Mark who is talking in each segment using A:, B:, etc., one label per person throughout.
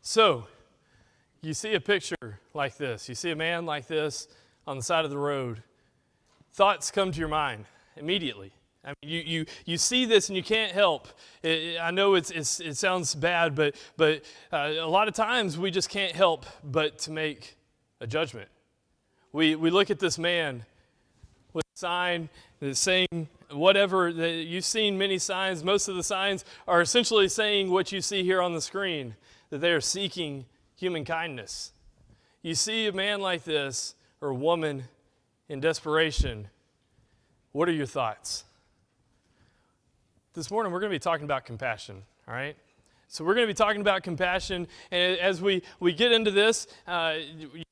A: So, you see a picture like this. You see a man like this on the side of the road. Thoughts come to your mind immediately. I mean, you see this and you can't help. I know it sounds bad, but a lot of times we just can't help but to make a judgment. We look at this man with a sign that's saying whatever. You've seen many signs. Most of the signs are essentially saying what you see here on the screen, that they are seeking human kindness. You see a man like this or a woman in desperation. What are your thoughts? This morning we're going to be talking about compassion, all right? So we're going to be talking about compassion, and as we get into this,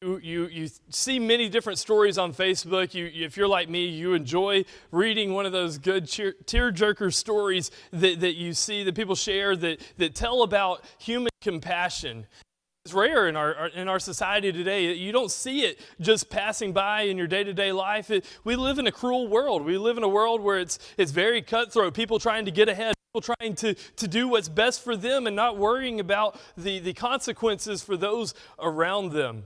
A: you see many different stories on Facebook. If you're like me, you enjoy reading one of those good tearjerker stories that you see that people share that tell about human compassion. It's rare in our society today. You don't see it just passing by in your day-to-day life. We live in a cruel world. We live in a world where it's very cutthroat. People trying to get ahead. People trying to do what's best for them and not worrying about the consequences for those around them.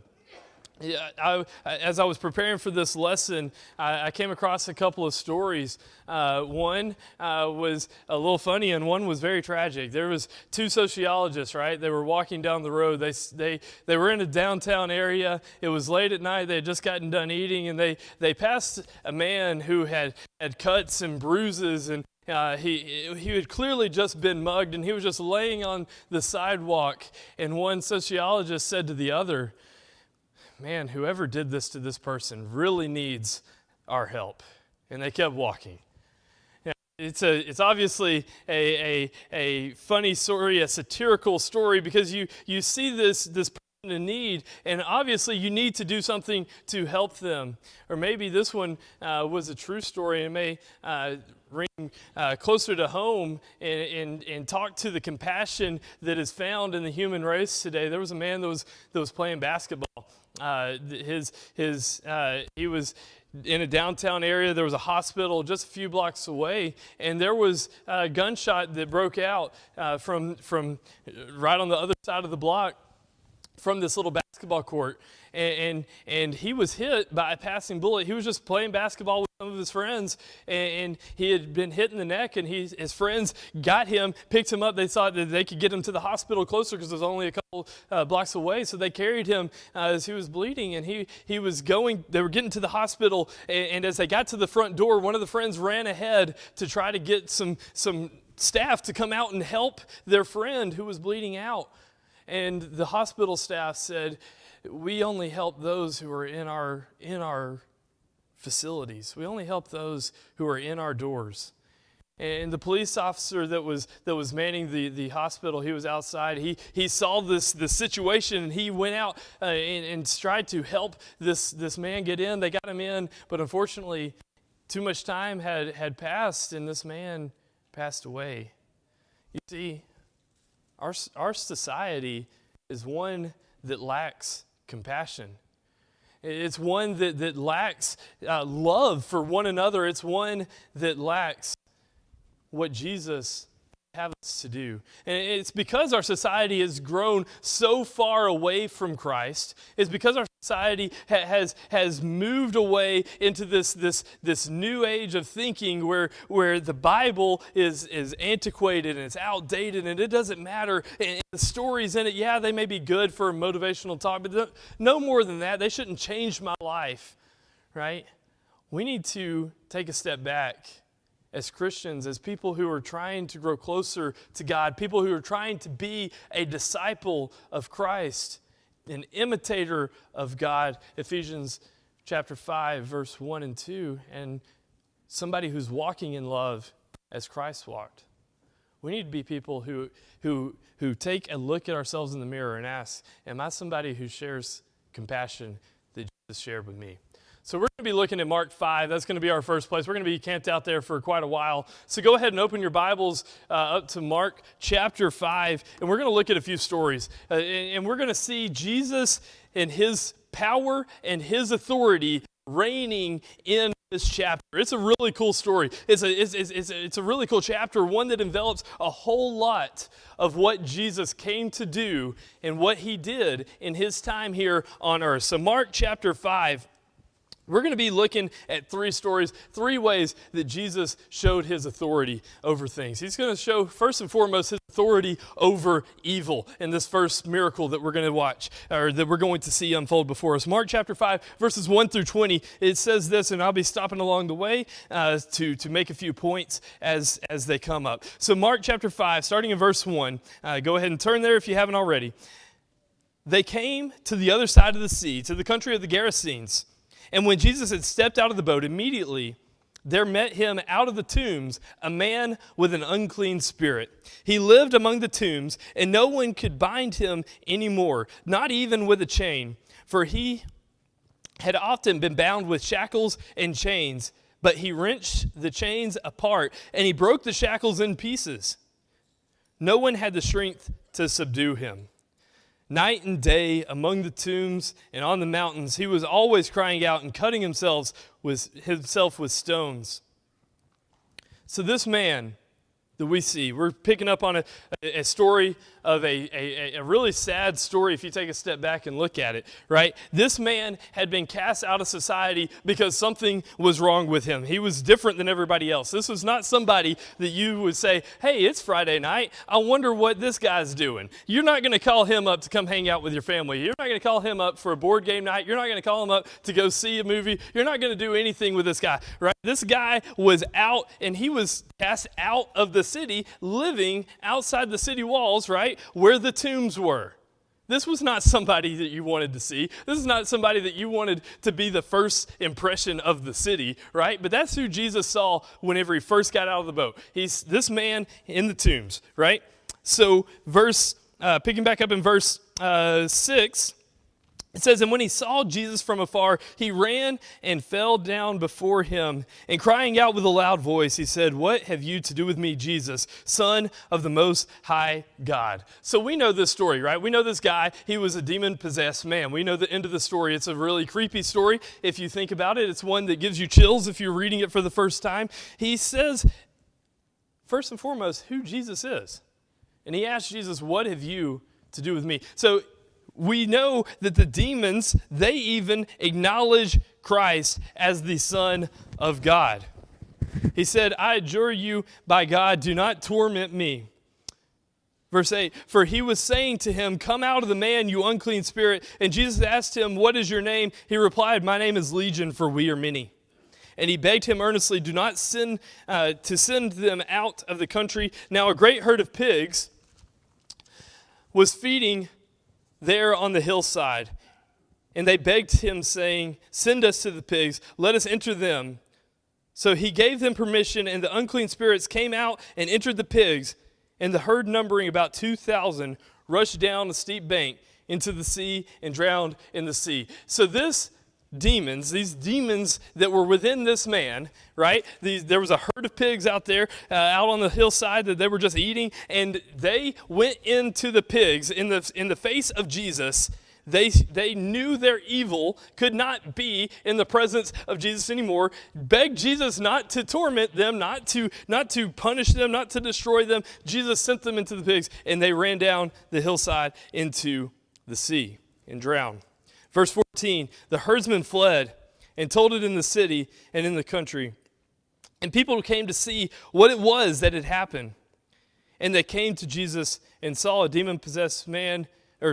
A: As I was preparing for this lesson, I came across a couple of stories. One was a little funny, and one was very tragic. There was two sociologists, right? They were walking down the road. They were in a downtown area. It was late at night. They had just gotten done eating, and they passed a man who had cuts and bruises, and he had clearly just been mugged, and he was just laying on the sidewalk. And one sociologist said to the other, "Man, whoever did this to this person really needs our help." And they kept walking. You know, it's obviously a funny story, a satirical story, because you see this person in need, and obviously you need to do something to help them. Or maybe this one was a true story, and it may ring closer to home and talk to the compassion that is found in the human race today. There was a man that was playing basketball. He was in a downtown area. There was a hospital just a few blocks away, and there was a gunshot that broke out from right on the other side of the block from this little basketball court, and he was hit by a passing bullet. He was just playing basketball with some of his friends, and he had been hit in the neck, and his friends got him, picked him up. They thought that they could get him to the hospital closer because it was only a couple blocks away, so they carried him as he was bleeding, and he was going. They were getting to the hospital, and as they got to the front door, one of the friends ran ahead to try to get some staff to come out and help their friend who was bleeding out. And the hospital staff said, "We only help those who are in our facilities. We only help those who are in our doors." And the police officer that was manning the hospital, he was outside. He saw this situation, and he went out and tried to help this man get in. They got him in, but unfortunately, too much time had passed, and this man passed away. You see, our society is one that lacks compassion. It's one that lacks love for one another. It's one that lacks what Jesus have us to do. And it's because our society has grown so far away from Christ. It's because our society has moved away into this new age of thinking where the Bible is antiquated and it's outdated and it doesn't matter. And the stories in it, yeah, they may be good for motivational talk, but no more than that. They shouldn't change my life, right? We need to take a step back as Christians, as people who are trying to grow closer to God, people who are trying to be a disciple of Christ, an imitator of God, Ephesians chapter 5, verse 1 and 2, and somebody who's walking in love as Christ walked. We need to be people who take a look at ourselves in the mirror and ask, am I somebody who shares compassion that Jesus shared with me? So we're going to be looking at Mark 5. That's going to be our first place. We're going to be camped out there for quite a while. So go ahead and open your Bibles up to Mark chapter 5, and we're going to look at a few stories. And we're going to see Jesus and his power and his authority reigning in this chapter. It's a really cool story. It's a really cool chapter, one that envelops a whole lot of what Jesus came to do and what he did in his time here on earth. So Mark chapter 5, we're going to be looking at three stories, three ways that Jesus showed his authority over things. He's going to show, first and foremost, his authority over evil in this first miracle that we're going to watch, or that we're going to see unfold before us. Mark chapter 5, verses 1 through 20, it says this, and I'll be stopping along the way to make a few points as they come up. So Mark chapter 5, starting in verse 1, go ahead and turn there if you haven't already. They came to the other side of the sea, to the country of the Gerasenes. And when Jesus had stepped out of the boat, immediately there met him out of the tombs a man with an unclean spirit. He lived among the tombs, and no one could bind him anymore, not even with a chain, for he had often been bound with shackles and chains. But he wrenched the chains apart, and he broke the shackles in pieces. No one had the strength to subdue him. Night and day, among the tombs and on the mountains, he was always crying out and cutting himself with stones. So this man that we see, we're picking up on a story of a really sad story if you take a step back and look at it, right? This man had been cast out of society because something was wrong with him. He was different than everybody else. This was not somebody that you would say, hey, it's Friday night. I wonder what this guy's doing. You're not going to call him up to come hang out with your family. You're not going to call him up for a board game night. You're not going to call him up to go see a movie. You're not going to do anything with this guy, right? This guy was out, and he was cast out of the city, living outside the city walls, right, where the tombs were. This was not somebody that you wanted to see. This is not somebody that you wanted to be the first impression of the city, right? But that's who Jesus saw whenever he first got out of the boat. He's this man in the tombs, right? So picking back up in verse 6, it says, and when he saw Jesus from afar, he ran and fell down before him. And crying out with a loud voice, he said, what have you to do with me, Jesus, Son of the Most High God? So we know this story, right? We know this guy. He was a demon-possessed man. We know the end of the story. It's a really creepy story. If you think about it, it's one that gives you chills if you're reading it for the first time. He says, first and foremost, who Jesus is. And he asked Jesus, what have you to do with me? So we know that the demons, they even acknowledge Christ as the Son of God. He said, I adjure you by God, do not torment me. Verse 8, for he was saying to him, come out of the man, you unclean spirit. And Jesus asked him, what is your name? He replied, my name is Legion, for we are many. And he begged him earnestly, do not send them out of the country. Now a great herd of pigs was feeding there on the hillside. And they begged him, saying, send us to the pigs, let us enter them. So he gave them permission, and the unclean spirits came out and entered the pigs. And the herd, numbering about 2,000, rushed down a steep bank into the sea and drowned in the sea. So these demons that were within this man, right? There was a herd of pigs out there, out on the hillside that they were just eating, and they went into the pigs in the face of Jesus. They knew their evil could not be in the presence of Jesus anymore, begged Jesus not to torment them, not to punish them, not to destroy them. Jesus sent them into the pigs, and they ran down the hillside into the sea and drowned. Verse 14, the herdsmen fled and told it in the city and in the country. And people came to see what it was that had happened. And they came to Jesus and saw the demon-possessed man, the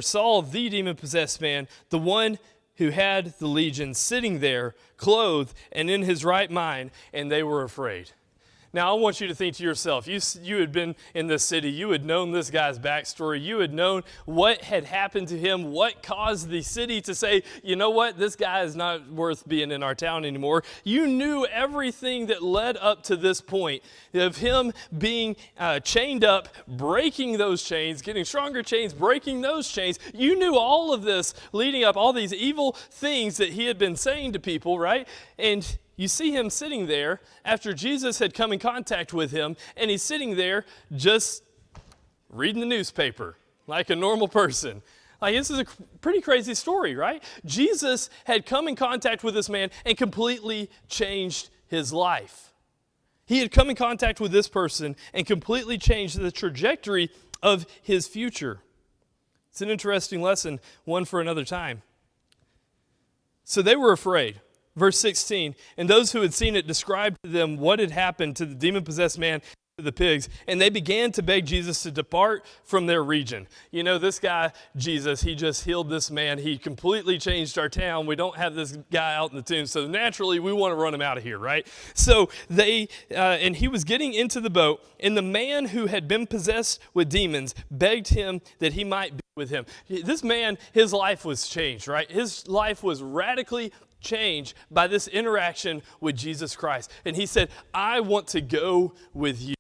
A: one who had the legion, sitting there, clothed and in his right mind, and they were afraid. Now, I want you to think to yourself, you had been in this city, you had known this guy's backstory, you had known what had happened to him, what caused the city to say, you know what, this guy is not worth being in our town anymore. You knew everything that led up to this point of him being chained up, breaking those chains, getting stronger chains, breaking those chains. You knew all of this leading up, all these evil things that he had been saying to people, right? And you see him sitting there after Jesus had come in contact with him, and he's sitting there just reading the newspaper like a normal person. Like, this is a pretty crazy story, right? Jesus had come in contact with this man and completely changed his life. He had come in contact with this person and completely changed the trajectory of his future. It's an interesting lesson, one for another time. So they were afraid. Verse 16, and those who had seen it described to them what had happened to the demon-possessed man, to the pigs, and they began to beg Jesus to depart from their region. You know, this guy, Jesus, he just healed this man. He completely changed our town. We don't have this guy out in the tomb, so naturally we want to run him out of here, right? So and he was getting into the boat, and the man who had been possessed with demons begged him that he might be with him. This man, his life was changed, right? His life was radically changed by this interaction with Jesus Christ. And he said, I want to go with you.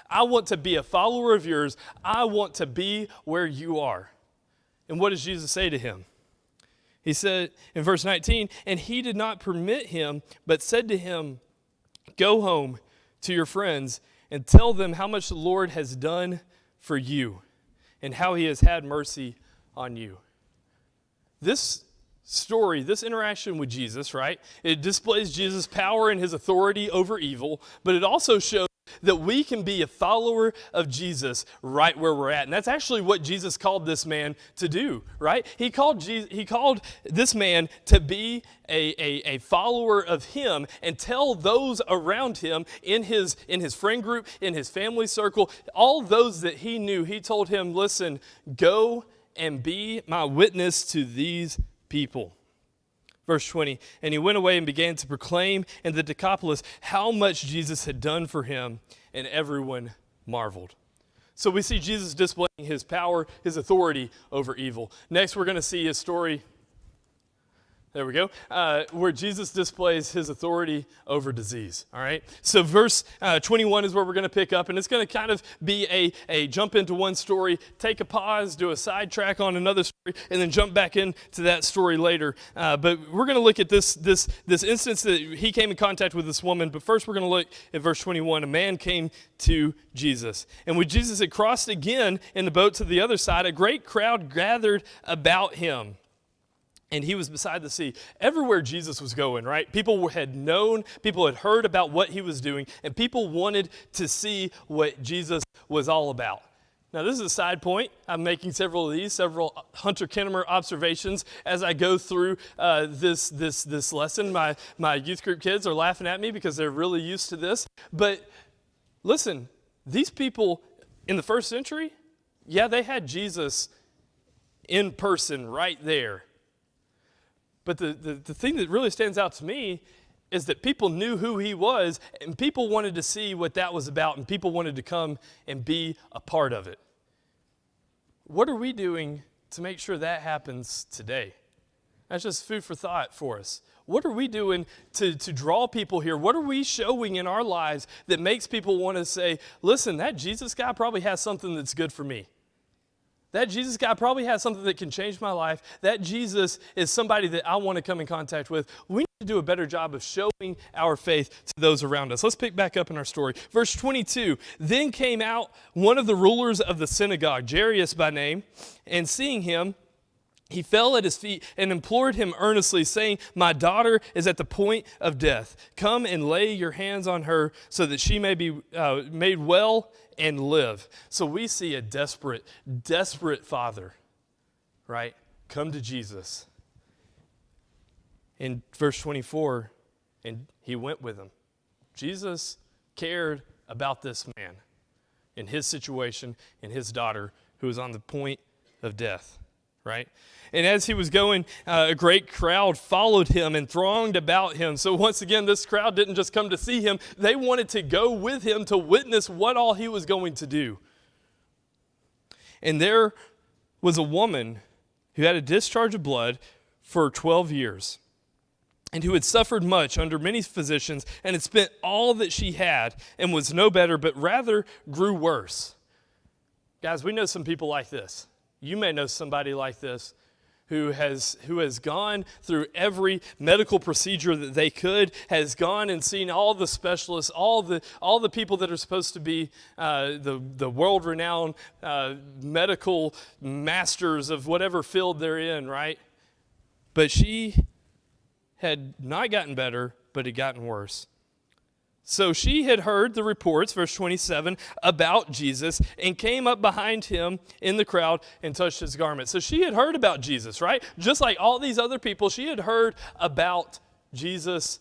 A: I want to be a follower of yours. I want to be where you are. And what does Jesus say to him? He said in verse 19, and he did not permit him, but said to him, go home to your friends and tell them how much the Lord has done for you and how he has had mercy on you. This story, this interaction with Jesus, right? It displays Jesus' power and his authority over evil, but it also shows that we can be a follower of Jesus right where we're at. And that's actually what Jesus called this man to do, right? He called this man to be a follower of him and tell those around him in his friend group, in his family circle, all those that he knew. He told him, listen, go and be my witness to these people. Verse 20, and he went away and began to proclaim in the Decapolis how much Jesus had done for him, and everyone marveled. So we see Jesus displaying his power, his authority over evil. Next, we're going to see his story. There we go. Where Jesus displays his authority over disease. All right. So verse 21 is where we're going to pick up, and it's going to kind of be a jump into one story, take a pause, do a sidetrack on another story, and then jump back into that story later. But we're going to look at this instance that he came in contact with this woman. But first, we're going to look at verse 21. A man came to Jesus, and when Jesus had crossed again in the boat to the other side, a great crowd gathered about him. And he was beside the sea. Everywhere Jesus was going, right? People had known, people had heard about what he was doing, and people wanted to see what Jesus was all about. Now, this is a side point. I'm making several Hunter Kennamer observations as I go through this lesson. My youth group kids are laughing at me because they're really used to this. But listen, these people in the first century, yeah, they had Jesus in person right there. But the thing that really stands out to me is that people knew who he was, and people wanted to see what that was about, and people wanted to come and be a part of it. What are we doing to make sure that happens today? That's just food for thought for us. What are we doing to draw people here? What are we showing in our lives that makes people want to say, listen, that Jesus guy probably has something that's good for me. That Jesus guy probably has something that can change my life. That Jesus is somebody that I want to come in contact with. We need to do a better job of showing our faith to those around us. Let's pick back up in our story. Verse 22, then came out one of the rulers of the synagogue, Jairus by name, and seeing him, he fell at his feet and implored him earnestly, saying, my daughter is at the point of death. Come and lay your hands on her so that she may be made well and live. So we see a desperate father, right? Come to Jesus. In verse 24, and he went with him. Jesus cared about this man in his situation and his daughter who was on the point of death, right? And as he was going, a great crowd followed him and thronged about him. So once again, this crowd didn't just come to see him. They wanted to go with him to witness what all he was going to do. And there was a woman who had a discharge of blood for 12 years and who had suffered much under many physicians and had spent all that she had and was no better, but rather grew worse. Guys, we know some people like this. You may know somebody like this who has gone through every medical procedure that they could, has gone and seen all the specialists, all the people that are supposed to be the world-renowned medical masters of whatever field they're in, right? But she had not gotten better, but had gotten worse. So she had heard the reports, verse 27, about Jesus and came up behind him in the crowd and touched his garment. So she had heard about Jesus, right? Just like all these other people, she had heard about Jesus,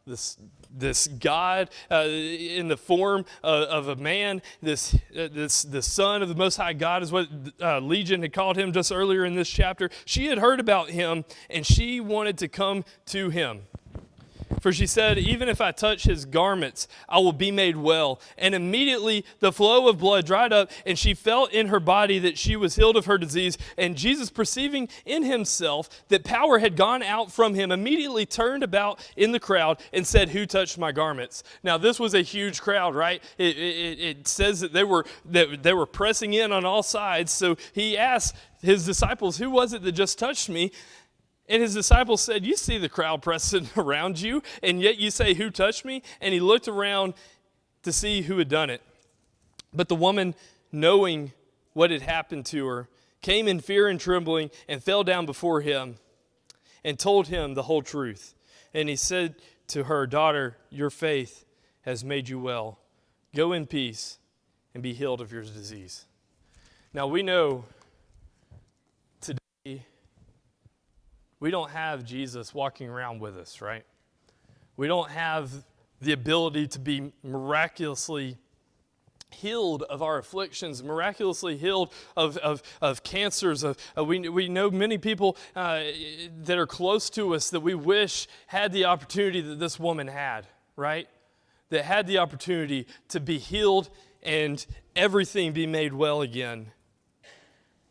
A: this God in the form of a man, the Son of the Most High God is what Legion had called him just earlier in this chapter. She had heard about him, and she wanted to come to him. For she said, even if I touch his garments, I will be made well. And immediately the flow of blood dried up, and she felt in her body that she was healed of her disease. And Jesus, perceiving in himself that power had gone out from him, immediately turned about in the crowd and said, who touched my garments? Now this was a huge crowd, right? It says that they were pressing in on all sides. So he asked his disciples, who was it that just touched me? And his disciples said, you see the crowd pressing around you, and yet you say, who touched me? And he looked around to see who had done it. But the woman, knowing what had happened to her, came in fear and trembling and fell down before him and told him the whole truth. And he said to her, daughter, your faith has made you well. Go in peace and be healed of your disease. Now we know today, we don't have Jesus walking around with us, right? We don't have the ability to be miraculously healed of our afflictions, miraculously healed of cancers. We know many people that are close to us that we wish had the opportunity that this woman had, right? That had the opportunity to be healed and everything be made well again.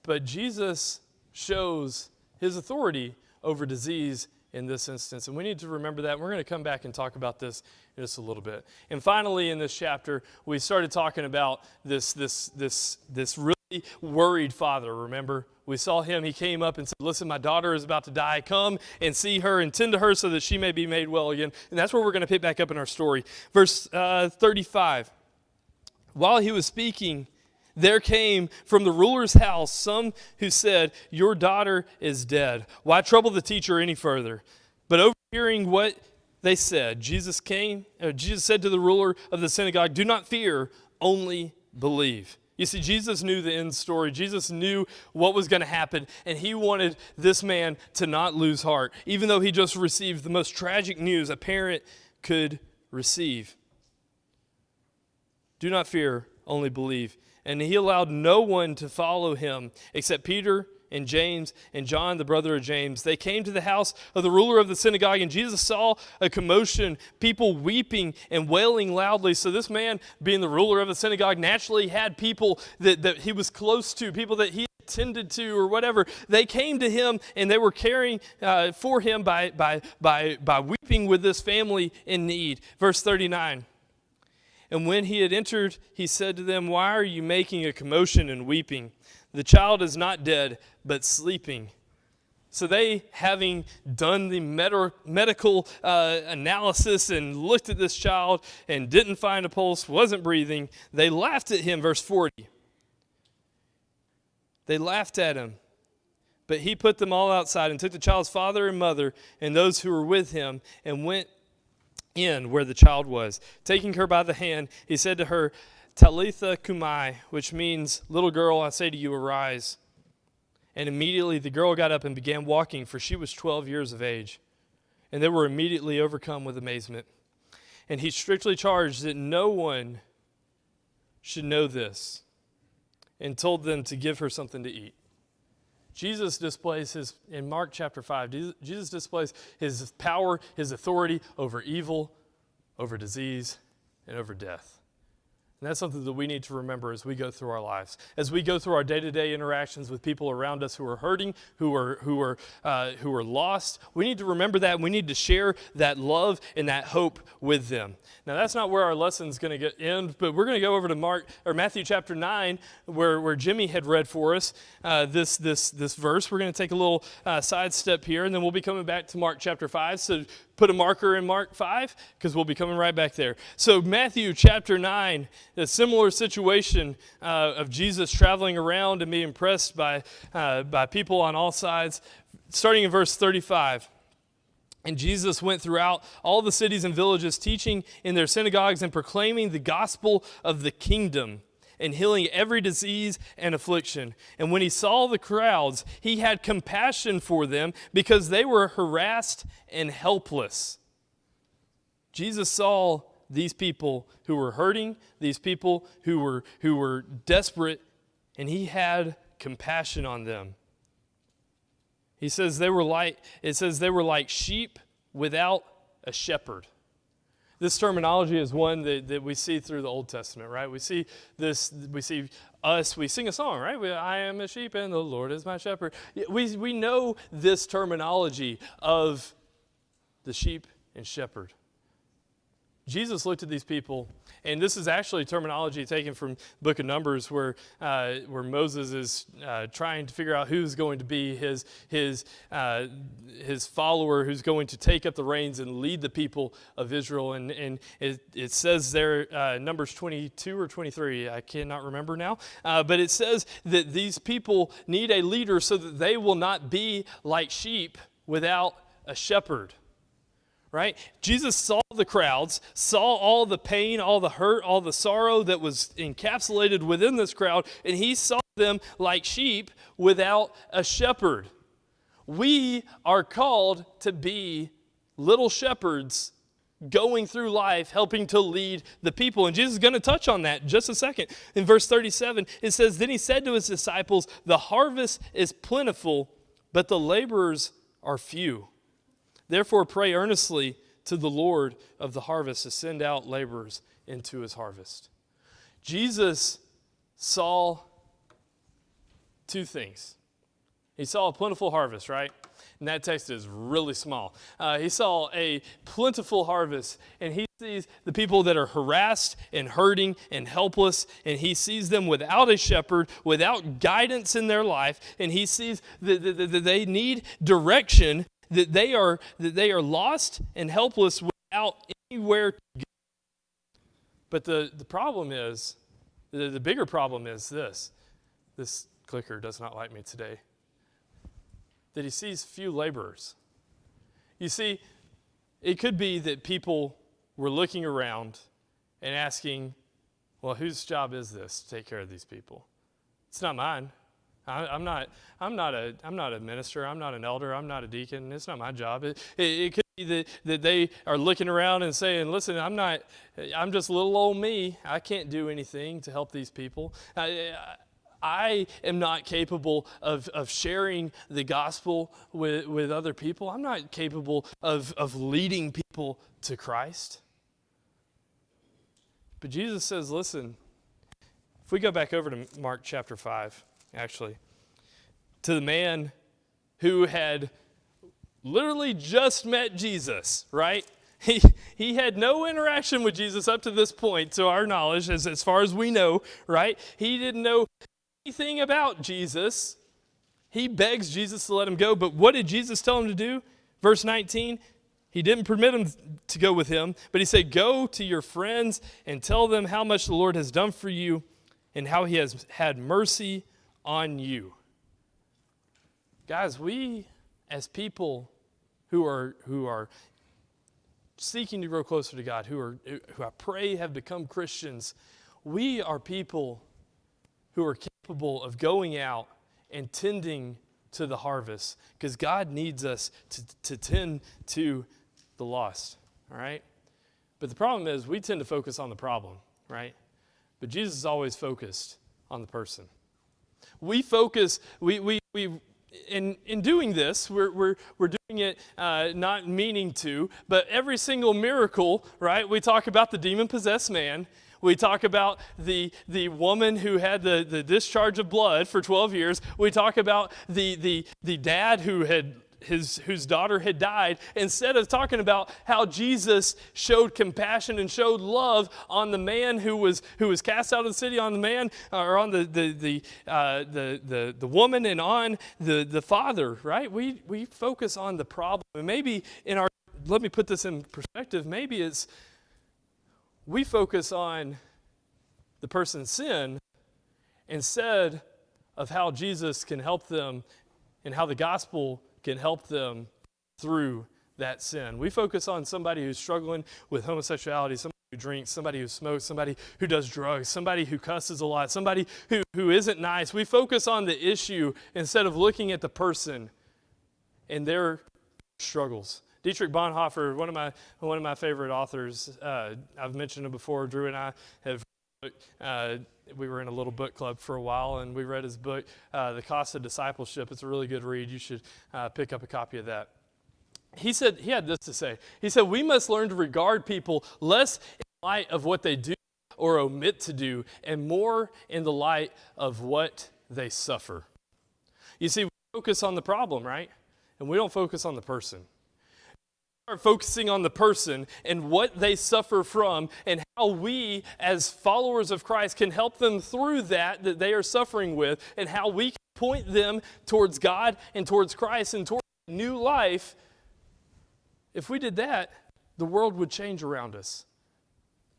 A: But Jesus shows his authority over disease in this instance. And we need to remember that. We're going to come back and talk about this in just a little bit. And finally, in this chapter, we started talking about this really worried father, remember? We saw him. He came up and said, listen, my daughter is about to die. Come and see her and tend to her so that she may be made well again. And that's where we're going to pick back up in our story. Verse 35. While he was speaking, there came from the ruler's house some who said, your daughter is dead. Why trouble the teacher any further? But overhearing what they said, Jesus said to the ruler of the synagogue, do not fear, only believe. You see, Jesus knew the end story. Jesus knew what was going to happen, and he wanted this man to not lose heart, even though he just received the most tragic news a parent could receive. Do not fear, only believe. And he allowed no one to follow him except Peter and James and John, the brother of James. They came to the house of the ruler of the synagogue, and Jesus saw a commotion, people weeping and wailing loudly. So this man, being the ruler of the synagogue, naturally had people that he was close to, people that he attended to or whatever. They came to him, and they were caring for him by weeping with this family in need. Verse 39. And when he had entered, he said to them, why are you making a commotion and weeping? The child is not dead, but sleeping. So they, having done the medical analysis and looked at this child and didn't find a pulse, wasn't breathing, they laughed at him, verse 40. They laughed at him. But he put them all outside and took the child's father and mother and those who were with him and went in where the child was. Taking her by the hand, he said to her, Talitha kumai, which means, little girl, I say to you, arise. And immediately the girl got up and began walking, for she was 12 years of age. And they were immediately overcome with amazement. And he strictly charged that no one should know this, and told them to give her something to eat. Jesus displays in Mark chapter 5, Jesus displays his power, his authority over evil, over disease, and over death. And that's something that we need to remember as we go through our lives, as we go through our day-to-day interactions with people around us who are hurting, who are lost. We need to remember that, and we need to share that love and that hope with them. Now, that's not where our lesson's going to end, but we're going to go over to Matthew chapter 9, where Jimmy had read for us this verse. We're going to take a little sidestep here, and then we'll be coming back to Mark chapter 5. So put a marker in Mark 5, because we'll be coming right back there. So Matthew chapter 9, a similar situation of Jesus traveling around and being impressed by people on all sides. Starting in verse 35. And Jesus went throughout all the cities and villages, teaching in their synagogues and proclaiming the gospel of the kingdom and healing every disease and affliction. And when he saw the crowds, he had compassion for them because they were harassed and helpless. Jesus saw these people who were hurting, these people who were desperate, and he had compassion on them. It says they were like sheep without a shepherd. This terminology is one that we see through the Old Testament, right? We see we sing a song, right? I am a sheep and the Lord is my shepherd. We know this terminology of the sheep and shepherd. Jesus looked at these people, and this is actually terminology taken from the book of Numbers where Moses is trying to figure out who's going to be his follower, who's going to take up the reins and lead the people of Israel. And it says there, Numbers 22 or 23, I cannot remember now, but it says that these people need a leader so that they will not be like sheep without a shepherd. Right? Jesus saw the crowds, saw all the pain, all the hurt, all the sorrow that was encapsulated within this crowd, and he saw them like sheep without a shepherd. We are called to be little shepherds going through life, helping to lead the people. And Jesus is going to touch on that in just a second. In verse 37, it says, Then he said to his disciples, The harvest is plentiful, but the laborers are few. Therefore, pray earnestly to the Lord of the harvest to send out laborers into his harvest. Jesus saw two things. He saw a plentiful harvest, right? And that text is really small. He saw a plentiful harvest, and he sees the people that are harassed and hurting and helpless, and he sees them without a shepherd, without guidance in their life, and he sees that they need direction, that they are lost and helpless without anywhere to go. But the problem is, the bigger problem is this. This clicker does not like me today. That he sees few laborers. You see, it could be that people were looking around and asking, well, whose job is this to take care of these people? It's not mine. I'm not a minister. I'm not an elder. I'm not a deacon. It's not my job. It could be that they are looking around and saying, listen, I'm just little old me. I can't do anything to help these people. I am not capable of sharing the gospel with other people. I'm not capable of leading people to Christ. But Jesus says, listen, if we go back over to Mark chapter 5, actually, to the man who had literally just met Jesus, right? He had no interaction with Jesus up to this point, to our knowledge, as far as we know, right? He didn't know anything about Jesus. He begs Jesus to let him go, but what did Jesus tell him to do? Verse 19, he didn't permit him to go with him, but he said, go to your friends and tell them how much the Lord has done for you and how he has had mercy on you. Guys, we as people who are seeking to grow closer to God, who I pray have become Christians, we are people who are capable of going out and tending to the harvest, because God needs us to tend to the lost, all right? But the problem is we tend to focus on the problem, right? But Jesus is always focused on the person. We focus, in doing this, we're doing it not meaning to, but every single miracle, right? We talk about the demon-possessed man. We talk about the woman who had the discharge of blood for 12 years. We talk about the dad whose daughter had died, instead of talking about how Jesus showed compassion and showed love on the man who was cast out of the city, on the man or on the woman, and on the father, right? We focus on the problem. And maybe let me put this in perspective, maybe it's we focus on the person's sin instead of how Jesus can help them and how the gospel can help them through that sin. We focus on somebody who's struggling with homosexuality, somebody who drinks, somebody who smokes, somebody who does drugs, somebody who cusses a lot, somebody who isn't nice. We focus on the issue instead of looking at the person and their struggles. Dietrich Bonhoeffer, one of my favorite authors, I've mentioned him before. Drew and I have we were in a little book club for a while, and we read his book, The Cost of Discipleship. It's a really good read. You should pick up a copy of that. He had this to say. He said, we must learn to regard people less in light of what they do or omit to do, and more in the light of what they suffer. You see, we focus on the problem, right? And we don't focus on the person. Start focusing on the person and what they suffer from, and how we as followers of Christ can help them through that they are suffering with, and how we can point them towards God and towards Christ and towards new life. If we did that, the world would change around us.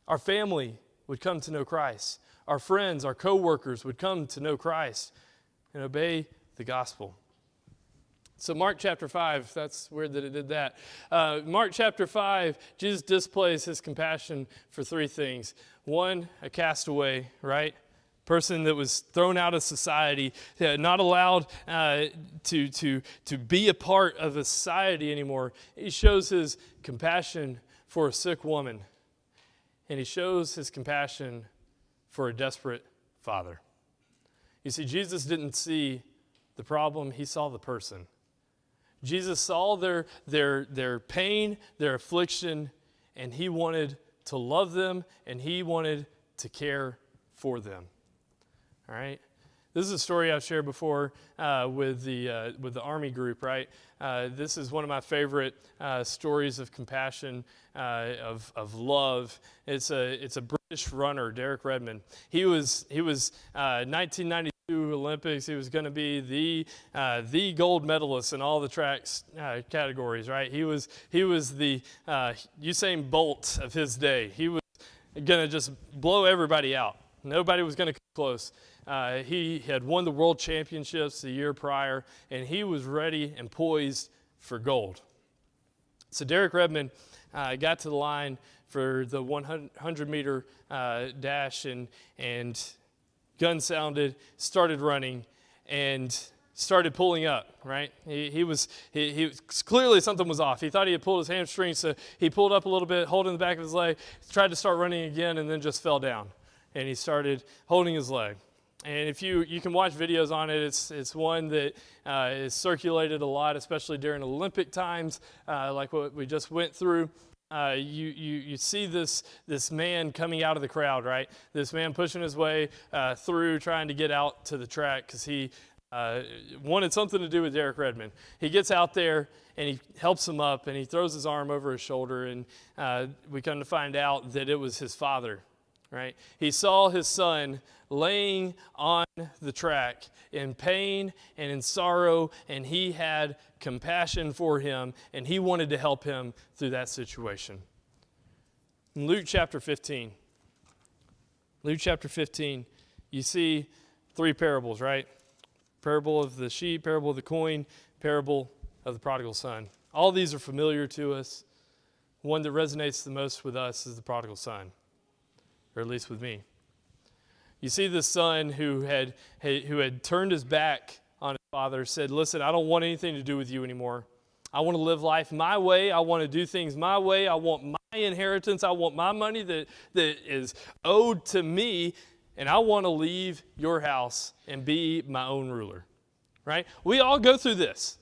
A: Our family would come to know Christ. Our friends, our co-workers would come to know Christ and obey the gospel. So Mark chapter 5, that's weird that it did that. Mark chapter 5, Jesus displays his compassion for three things. One, a castaway, right? Person that was thrown out of society, not allowed to be a part of a society anymore. He shows his compassion for a sick woman. And he shows his compassion for a desperate father. You see, Jesus didn't see the problem, he saw the person. Jesus saw their pain, their affliction, and he wanted to love them, and he wanted to care for them. All right? This is a story I've shared before with the Army group, right? This is one of my favorite stories of compassion, of love. It's a British runner, Derek Redmond. He was 1992 Olympics. He was going to be the gold medalist in all the tracks categories, right? He was the Usain Bolt of his day. He was going to just blow everybody out. Nobody was going to come close. He had won the world championships the year prior, and he was ready and poised for gold. So Derek Redmond got to the line for the 100-meter dash, and gun sounded, started running, and started pulling up, right? He was clearly something was off. He thought he had pulled his hamstring, so he pulled up a little bit, holding the back of his leg, tried to start running again, and then just fell down. And he started holding his leg. And if you can watch videos on it, it's one that is circulated a lot, especially during Olympic times, like what we just went through. You see this man coming out of the crowd, right? This man pushing his way through, trying to get out to the track because he wanted something to do with Derek Redmond. He gets out there and he helps him up, and he throws his arm over his shoulder, and we come to find out that it was his father. Right? He saw his son laying on the track in pain and in sorrow, and he had compassion for him, and he wanted to help him through that situation. In Luke chapter 15, you see three parables, right? Parable of the sheep, parable of the coin, parable of the prodigal son. All these are familiar to us. One that resonates the most with us is the prodigal son. Or at least with me. You see the son who had turned his back on his father, said, listen, I don't want anything to do with you anymore. I want to live life my way. I want to do things my way. I want my inheritance. I want my money that is owed to me, and I want to leave your house and be my own ruler. Right? We all go through this.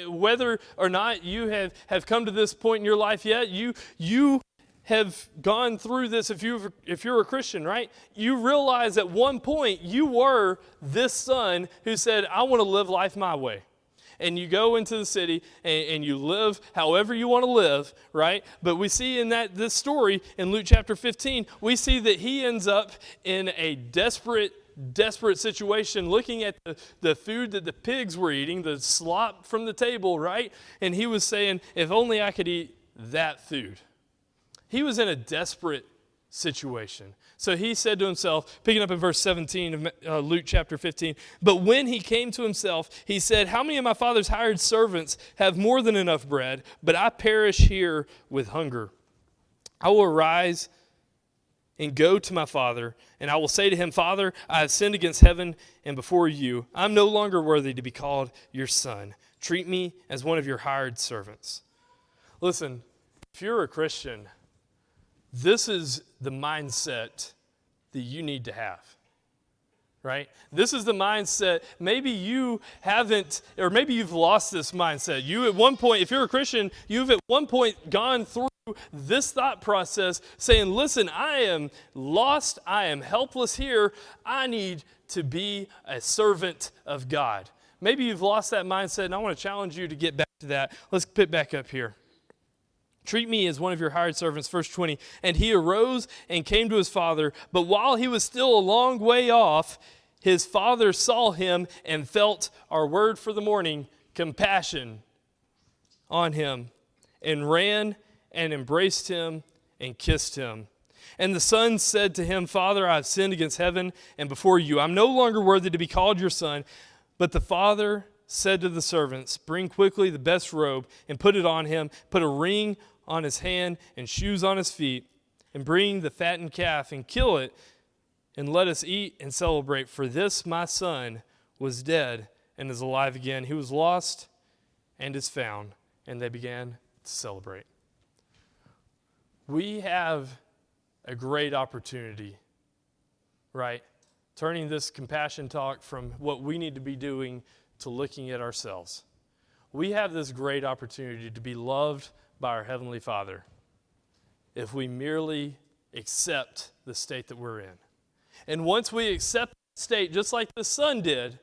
A: Whether or not you have come to this point in your life yet, you have gone through this, if you're a Christian, right? You realize at one point you were this son who said, I want to live life my way. And you go into the city and you live however you want to live, right? But we see in this story in Luke chapter 15, we see that he ends up in a desperate situation, looking at the food that the pigs were eating, the slop from the table, right? And he was saying, if only I could eat that food. He was in a desperate situation. So he said to himself, picking up in verse 17 of Luke chapter 15, but when he came to himself, he said, how many of my father's hired servants have more than enough bread, but I perish here with hunger? I will arise and go to my father, and I will say to him, Father, I have sinned against heaven and before you. I'm no longer worthy to be called your son. Treat me as one of your hired servants. Listen, if you're a Christian, this is the mindset that you need to have, right? This is the mindset. Maybe you haven't, or maybe you've lost this mindset. You at one point, if you're a Christian, you've at one point gone through this thought process saying, listen, I am lost. I am helpless here. I need to be a servant of God. Maybe you've lost that mindset, and I want to challenge you to get back to that. Let's pick back up here. Treat me as one of your hired servants, verse 20. And he arose and came to his father, but while he was still a long way off, his father saw him and felt, our word for the morning, compassion on him, and ran and embraced him and kissed him. And the son said to him, Father, I have sinned against heaven and before you. I'm no longer worthy to be called your son. But the father said to the servants, bring quickly the best robe and put it on him, put a ring on his hand and shoes on his feet, and bring the fattened calf and kill it, and let us eat and celebrate. For this my son was dead and is alive again. He was lost and is found. And they began to celebrate. We have a great opportunity, right? Turning this compassion talk from what we need to be doing to looking at ourselves. We have this great opportunity to be loved by our Heavenly Father if we merely accept the state that we're in. And once we accept that state, just like the son did,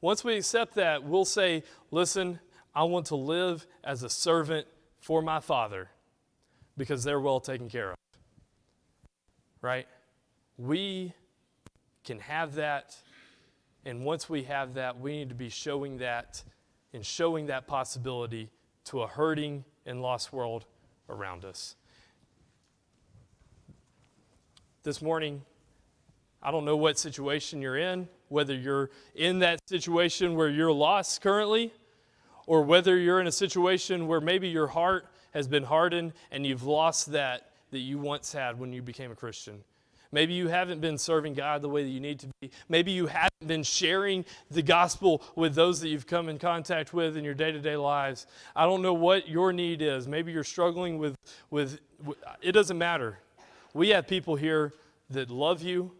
A: once we accept that, we'll say, listen, I want to live as a servant for my Father because they're well taken care of. Right? We can have that, and once we have that, we need to be showing that and showing that possibility to a hurting and lost world around us. This morning, I don't know what situation you're in, whether you're in that situation where you're lost currently, or whether you're in a situation where maybe your heart has been hardened and you've lost that you once had when you became a Christian. Maybe you haven't been serving God the way that you need to be. Maybe you haven't been sharing the gospel with those that you've come in contact with in your day-to-day lives. I don't know what your need is. Maybe you're struggling with it doesn't matter. We have people here that love you,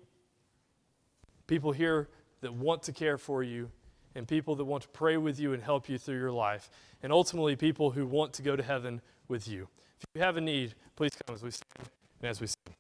A: people here that want to care for you, and people that want to pray with you and help you through your life, and ultimately people who want to go to heaven with you. If you have a need, please come as we stand and as we sing.